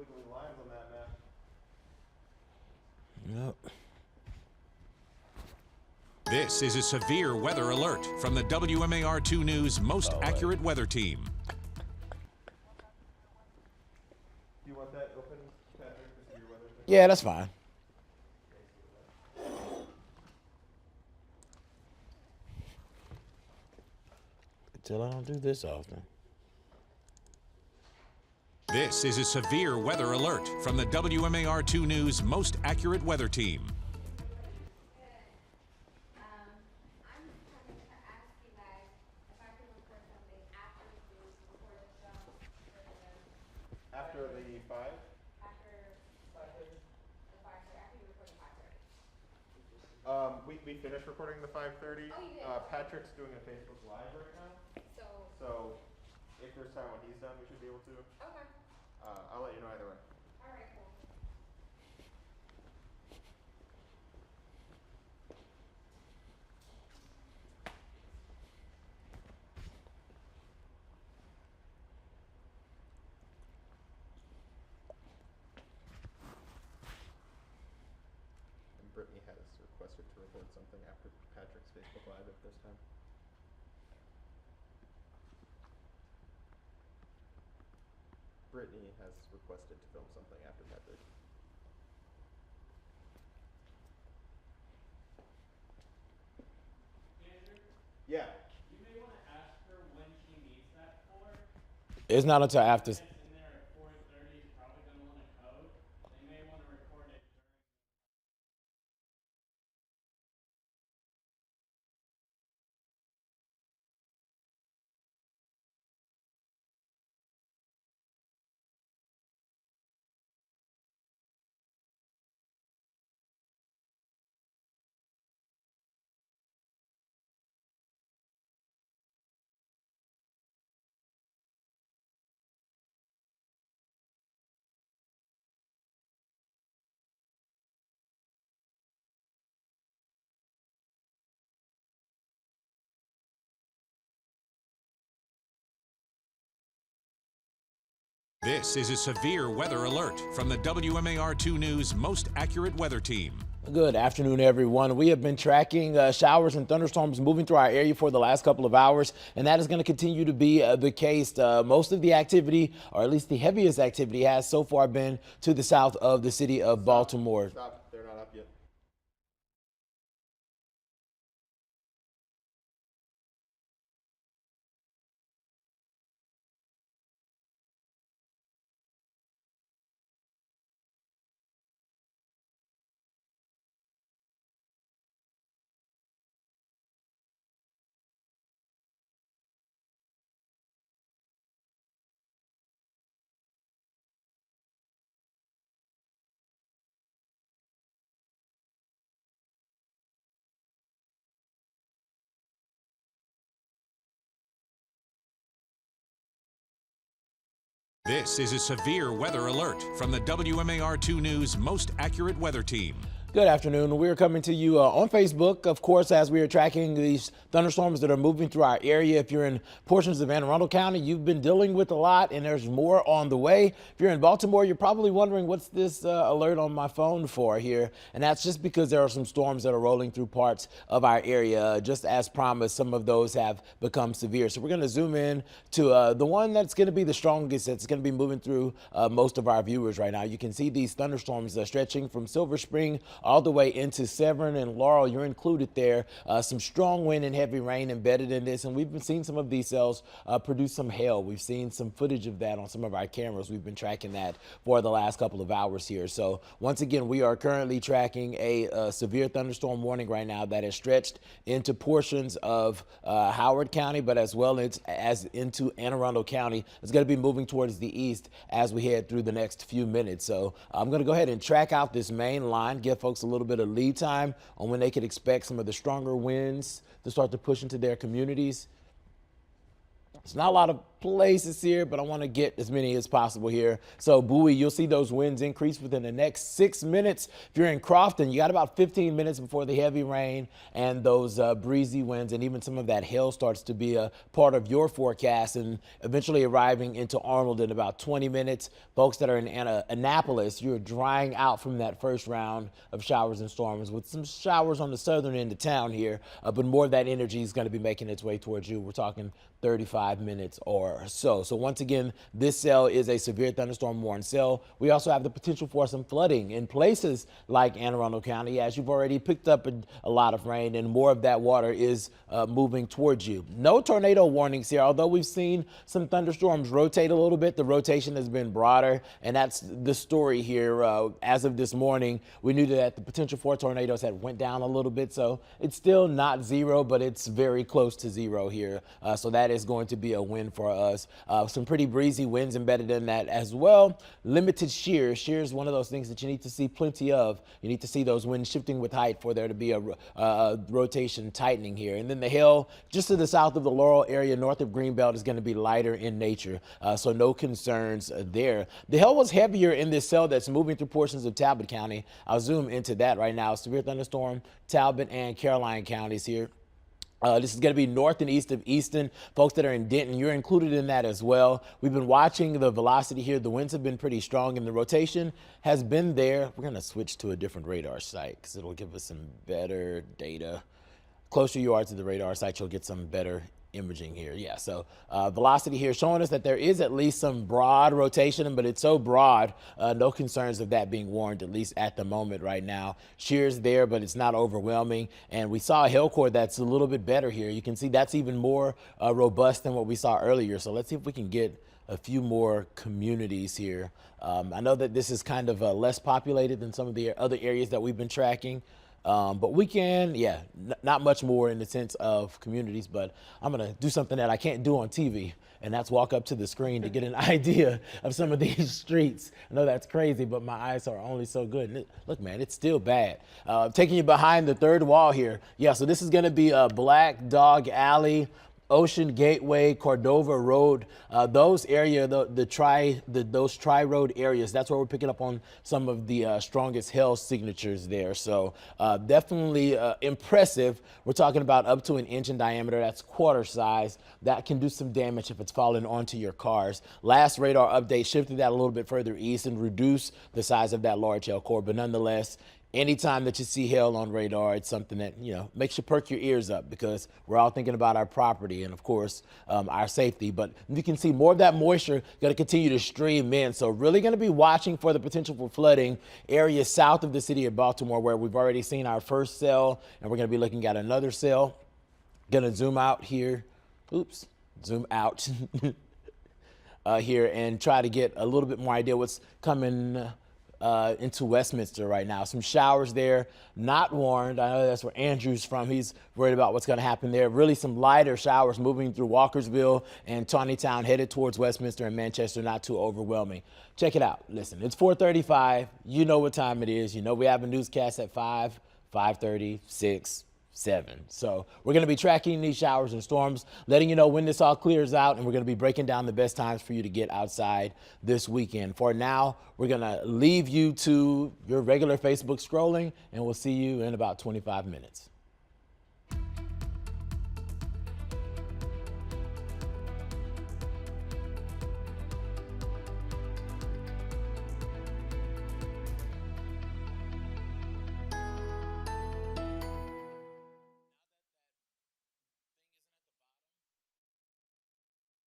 wiggly lines on that map. Yep. This is a severe weather alert from the WMAR-2 News most accurate weather team. Do you want that open, Patrick, the severe weather thing? Yeah, that's fine. Until I don't do this often. This is a severe weather alert from the WMAR-2 News most accurate weather team. After the 5? We finished recording the 5:30. Oh, you did? Patrick's doing a Facebook Live right now. So if there's time when he's done, we should be able to. Okay. I'll let you know either way. All right, cool. And Brittany has requested to record something after Patrick's Facebook Live if there's time. Brittany has requested to film something after Patrick. Andrew, Yeah. you may want to ask her when she needs that for. It's not until after. It's in there at 4:30. Is probably going to want a code. They may want to record it during. This is a severe weather alert from the WMAR-2 News most accurate weather team. Good afternoon, everyone. We have been tracking showers and thunderstorms moving through our area for the last couple of hours, and that is going to continue to be the case. Most of the activity, or at least the heaviest activity, has so far been to the south of the city of Baltimore. Stop. They're not up yet. This is a severe weather alert from the WMAR-2 News most accurate weather team. Good afternoon. We're coming to you on Facebook, of course, as we are tracking these thunderstorms that are moving through our area. If you're in portions of Anne Arundel County, you've been dealing with a lot, and there's more on the way. If you're in Baltimore, you're probably wondering what's this alert on my phone for here, and that's just because there are some storms that are rolling through parts of our area. Just as promised, some of those have become severe. So we're going to zoom in to the one that's going to be the strongest, that's going to be moving through most of our viewers right now. You can see these thunderstorms stretching from Silver Spring all the way into Severn and Laurel. You're included there. Some strong wind and heavy rain embedded in this, and we've been seeing some of these cells produce some hail. We've seen some footage of that on some of our cameras. We've been tracking that for the last couple of hours here. So once again, we are currently tracking a severe thunderstorm warning right now that has stretched into portions of Howard County, but as well as into Anne Arundel County. It's going to be moving towards the east as we head through the next few minutes. So I'm going to go ahead and track out this main line, give folks a little bit of lead time on when they could expect some of the stronger winds to start to push into their communities. It's not a lot of places here, but I want to get as many as possible here. So Bowie, you'll see those winds increase within the next 6 minutes. If you're in Crofton, you got about 15 minutes before the heavy rain and those breezy winds, and even some of that hail starts to be a part of your forecast, and eventually arriving into Arnold in about 20 minutes. Folks that are in Annapolis, you're drying out from that first round of showers and storms, with some showers on the southern end of town here, but more of that energy is going to be making its way towards you. We're talking 35 minutes or so. So once again, this cell is a severe thunderstorm warning cell. We also have the potential for some flooding in places like Anne Arundel County, as you've already picked up a lot of rain, and more of that water is moving towards you. No tornado warnings here, although we've seen some thunderstorms rotate a little bit. The rotation has been broader, and that's the story here. As of this morning, we knew that the potential for tornadoes had went down a little bit, so it's still not zero, but it's very close to zero here. So that is going to be a win for us. Some pretty breezy winds embedded in that as well. Limited shear. Shear is one of those things that you need to see plenty of. You need to see those winds shifting with height for there to be a rotation tightening here. And then the hail just to the south of the Laurel area, north of Greenbelt, is going to be lighter in nature. So no concerns there. The hail was heavier in this cell that's moving through portions of Talbot County. I'll zoom into that right now. Severe thunderstorm, Talbot and Caroline counties here. This is going to be north and east of Easton. Folks that are in Denton, you're included in that as well. We've been watching the velocity here. The winds have been pretty strong, and the rotation has been there. We're going to switch to a different radar site because it'll give us some better data. Closer you are to the radar site, you'll get some better imaging here. Yeah, so velocity here showing us that there is at least some broad rotation, but it's so broad, no concerns of that being warned, at least at the moment right now. Shear's there, but it's not overwhelming. And we saw a hail core that's a little bit better here. You can see that's even more robust than what we saw earlier. So let's see if we can get a few more communities here. I know that this is kind of less populated than some of the other areas that we've been tracking. But we can, not much more in the sense of communities, but I'm going to do something that I can't do on TV, and that's walk up to the screen to get an idea of some of these streets. I know that's crazy, but my eyes are only so good. And look, man, it's still bad. Taking you behind the third wall here. Yeah, so this is going to be a Black Dog Alley, Ocean Gateway, Cordova Road, those area, those tri-road areas, that's where we're picking up on some of the strongest hail signatures there. So definitely impressive. We're talking about up to 1 inch in diameter. That's quarter size. That can do some damage if it's falling onto your cars. Last radar update shifted that a little bit further east and reduced the size of that large hail core, but nonetheless, anytime that you see hail on radar, it's something that, makes you perk your ears up, because we're all thinking about our property and, of course, our safety. But you can see more of that moisture going to continue to stream in. So really going to be watching for the potential for flooding areas south of the city of Baltimore, where we've already seen our first cell, and we're going to be looking at another cell. Going to zoom out here. Oops, zoom out here and try to get a little bit more idea what's coming into Westminster right now. Some showers there, not warned. I know that's where Andrew's from. He's worried about what's going to happen there. Really some lighter showers moving through Walkersville and Tawnytown, headed towards Westminster and Manchester, not too overwhelming. Check it out. Listen, it's 4:35. You know what time it is. You know we have a newscast at 5, 5:30, 6, 7. So we're going to be tracking these showers and storms, letting you know when this all clears out, and we're going to be breaking down the best times for you to get outside this weekend. For now, we're going to leave you to your regular Facebook scrolling, and we'll see you in about 25 minutes.